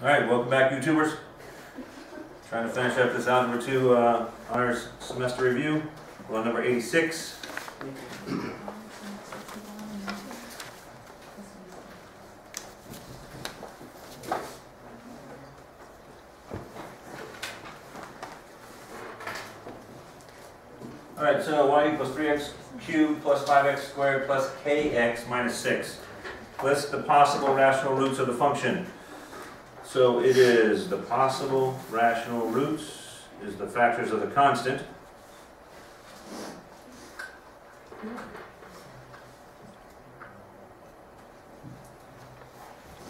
Alright, welcome back, YouTubers. Trying to finish up this Algebra 2 honors semester review. We're on number 86. Alright, so y equals 3x cubed plus 5x squared plus kx minus 6. List the possible rational roots of the function. So it is the possible rational roots is the factors of the constant.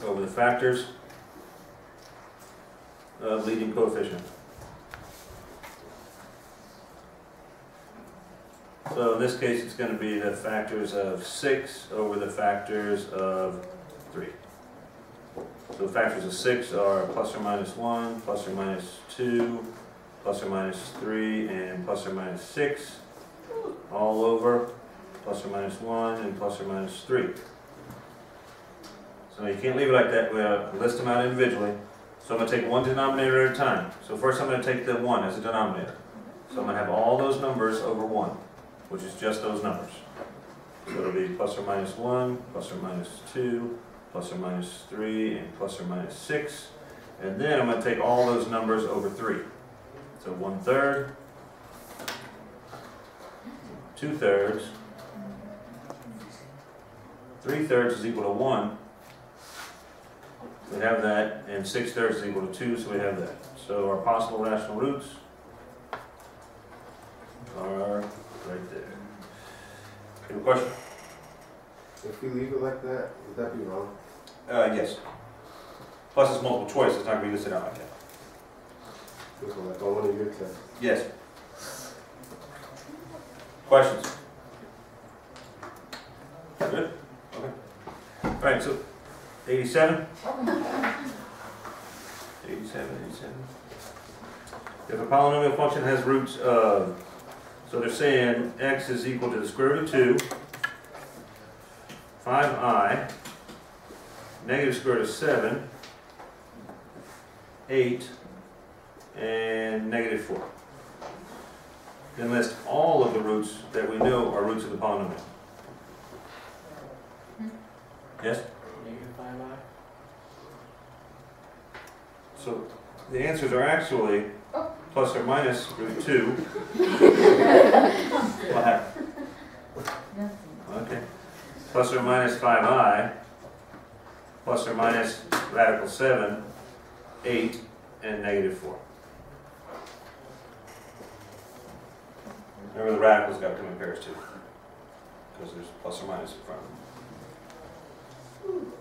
Over the factors of leading coefficient. So in this case it's going to be the factors of 6 over the factors of 3. So the factors of 6 are plus or minus 1, plus or minus 2, plus or minus 3, and plus or minus 6, all over plus or minus 1 and plus or minus 3. So you can't leave it like that. We list them out individually. So I'm going to take one denominator at a time. So first I'm going to take the 1 as a denominator. So I'm going to have all those numbers over 1, which is just those numbers. So it'll be plus or minus 1, plus or minus 2, plus or minus 3, and plus or minus 6. And then I'm going to take all those numbers over 3. So 1/3, 2/3, 3/3 is equal to 1. We have that, and 6/3 is equal to 2, so we have that. So our possible rational roots are right there. Any question? If we leave it like that, would that be wrong? Yes. Plus it's multiple choice, it's not going to be listed out like that. This one, like on one of your tests. Yes. Questions? Good? Okay. Alright, so 87? 87. If a polynomial function has roots of, so they're saying x is equal to the square root of 2, 5i, negative square root of 7, 8, and negative 4. Then list all of the roots that we know are roots of the polynomial. Yes? Negative 5i. So the answers are actually plus or minus root 2. What happened? Okay. Plus or minus 5i, plus or minus radical 7, 8, and negative 4. Remember the radicals got to come in pairs too, because there's plus or minus in front of them.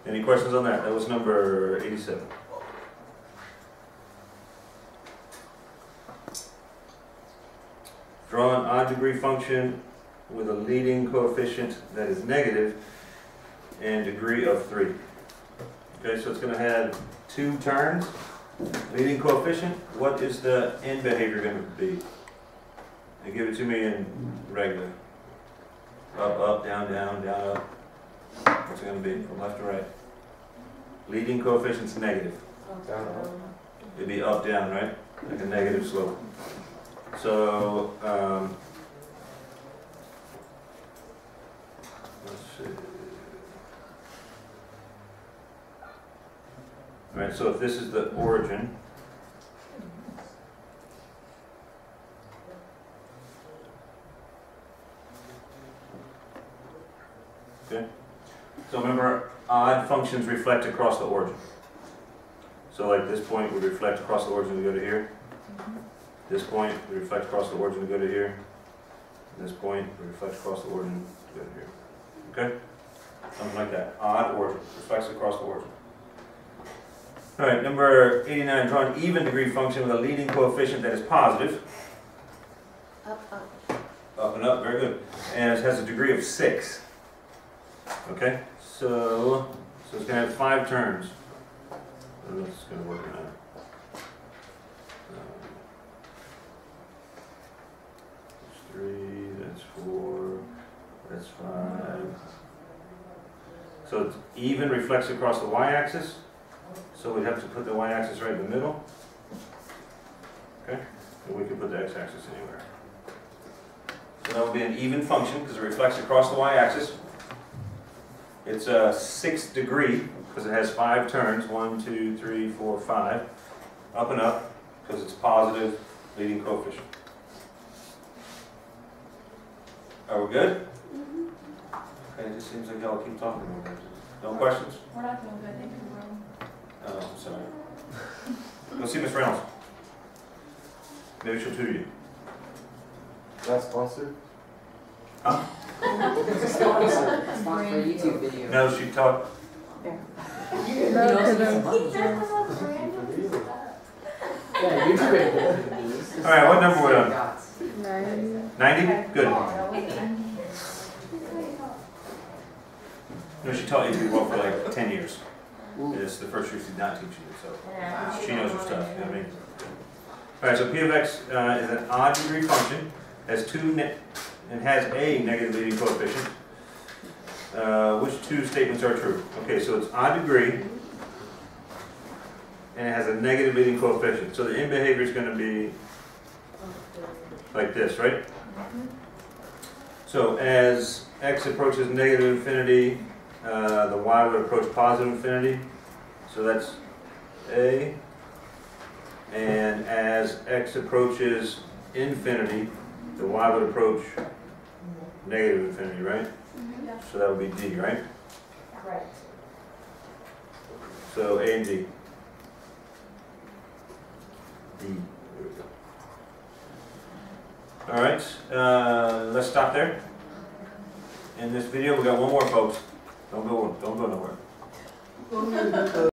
Any questions on that? That was number 87. Draw an odd degree function with a leading coefficient that is negative and degree of 3. Okay, so it's going to have 2 terms. Leading coefficient, what is the end behavior going to be? They give it to me in regular. Up, up, down, down, down, up. What's it going to be from left to right? Leading coefficient's negative. Down, up. It'd be up, down, right? Like a negative slope. So, let's see. Alright, so if this is the origin, okay? So remember, odd functions reflect across the origin. So like this point would reflect across the origin to go to here. This point would reflect across the origin to go to here. This point would reflect across the origin to go to here. Okay? Something like that. Odd origin. Reflects across the origin. Alright, number 89. Draw an even degree function with a leading coefficient that is positive. Up, up. Up and up. Very good. And it has a degree of 6. Okay? So it's going to have 5 terms. I don't know if it's going to work or not. That's 3, that's 4, that's 5. So it's even reflects across the y-axis. So we'd have to put the y-axis right in the middle. Okay, and we could put the x-axis anywhere. So that would be an even function because it reflects across the y-axis. It's a 6th degree because it has 5 turns, 1, 2, 3, 4, 5, up and up because it's positive leading coefficient. Are we good? Okay, it just seems like y'all keep talking about it. No questions? We're not doing good, thank you, Rome. Oh, I'm sorry. Go see Miss Reynolds. Maybe she'll tutor you. That's sponsored? Huh? It's a sponsor. It's not for a YouTube video. No, she taught. You also get some money. Yeah, YouTube. All right, what number are we on? Dots. 90? Good. No, she taught you well for like 10 years. It's the first year she did not teach you, so she knows her stuff, you know what I mean? All right, so P of x is an odd degree function, has and has a negative leading coefficient. Which 2 statements are true? Okay, so it's odd degree, and it has a negative leading coefficient. So the end behavior is going to be like this, right? So as x approaches negative infinity, the y would approach positive infinity. So that's A. And as x approaches infinity, the y would approach negative infinity, right? So that would be D, right? Right. So A and D. D. All right, let's stop there. In this video, we got one more, folks. Don't go nowhere.